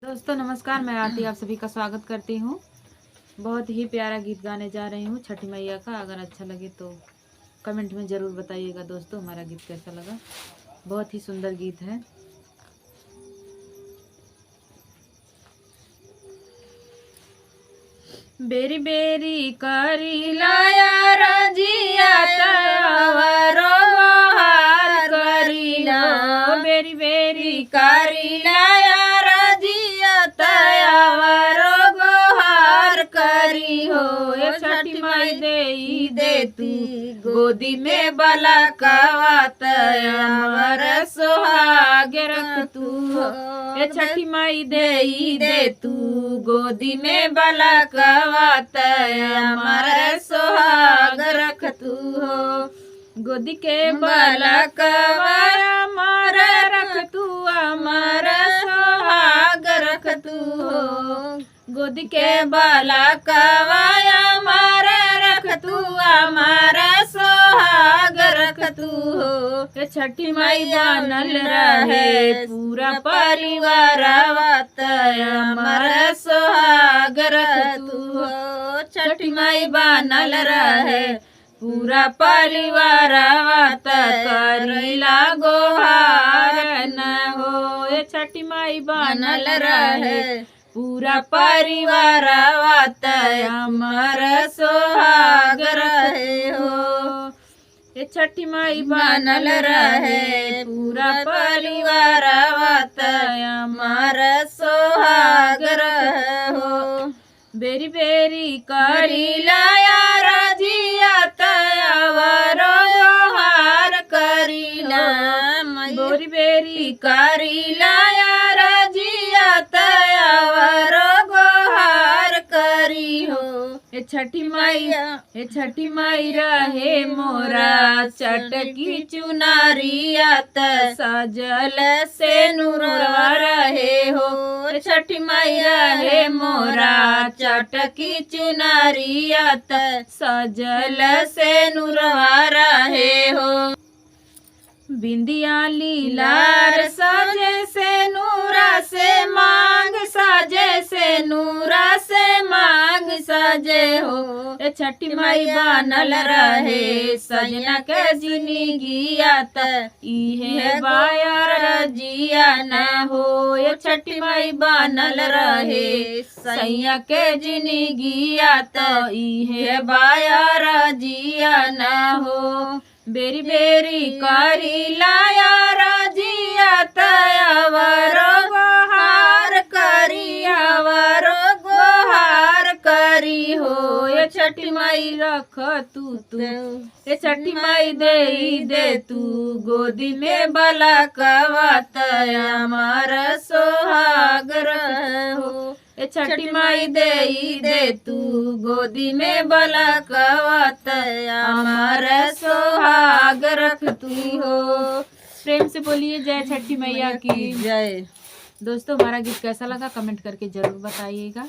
दोस्तों नमस्कार, मैं आरती आप सभी का स्वागत करती हूँ। बहुत ही प्यारा गीत गाने जा रही हूँ छठी मैया का। अगर अच्छा लगे तो कमेंट में ज़रूर बताइएगा दोस्तों हमारा गीत कैसा लगा। बहुत ही सुंदर गीत है। बेरी बेरी करी लाया रजिया तयावरो हार करी लो, बेरी बेरी करी लाया रजिया तयावरो गोहार करी हो। ये छठी माई दे तू गोदी में बला कवात अमर सुहाग रख तू हो। ये छठी माई दे तू गोदी में बला कवात अमर सुहाग रख तू हो। गोदी के बला कवाया अमर रख तू, अमर सुहाग रख तू हो। गोदी के बला कवाया अमर रख तू, अमर सुहाग रख तू हो। ये छठी माई बनल रहे पूरा परिवार वात अमर सुहाग रख तू हो। छठी माई बनल रहे पूरा परिवार वात करीला गोहार न हो। ये छठी माई बनल रहे पूरा परिवार वात अमर सुहाग रहे हो। ये छठी माई बनल रहे पूरा परिवार वात अमर सुहाग रहे हो। बेरी बेरी करी लाया रजिया तयावरो गोहार करीला, बेरी बेरी करी लाया रजिया तयावरो गोहार करी हो। ये छठी माई रहे मोरा चटकी चुनारियात सजल से नूरवा रहे हो। छठी माई रहे मोरा चटकी चुनारियात सजल से नूरवा रहे हो। बिंदिया लीलार सजे से नूरा से मांग सजे से नूरा से मांग सजे हो। ये छठी माई बनल रहे सजना के जिंदगियात इहे बायर जिया न हो। ये छठी माई बनल रहे सैया के जिंदगियात इहे बायर जिया न हो। बेरी बेरी करी लाया रजिया तयावरो गोहार करी, आवरो गोहार करी हो। ये छठी माई रख तू ये छठी माई दे तू गोदी में बला कवात अमर सुहाग रहो। ये छठी माई दे तू गोदी में बला कवात अमर सुहाग रख तू हो। प्रेम से बोलिए जय छठी मैया की जय। दोस्तों हमारा गीत कैसा लगा कमेंट करके जरूर बताइएगा।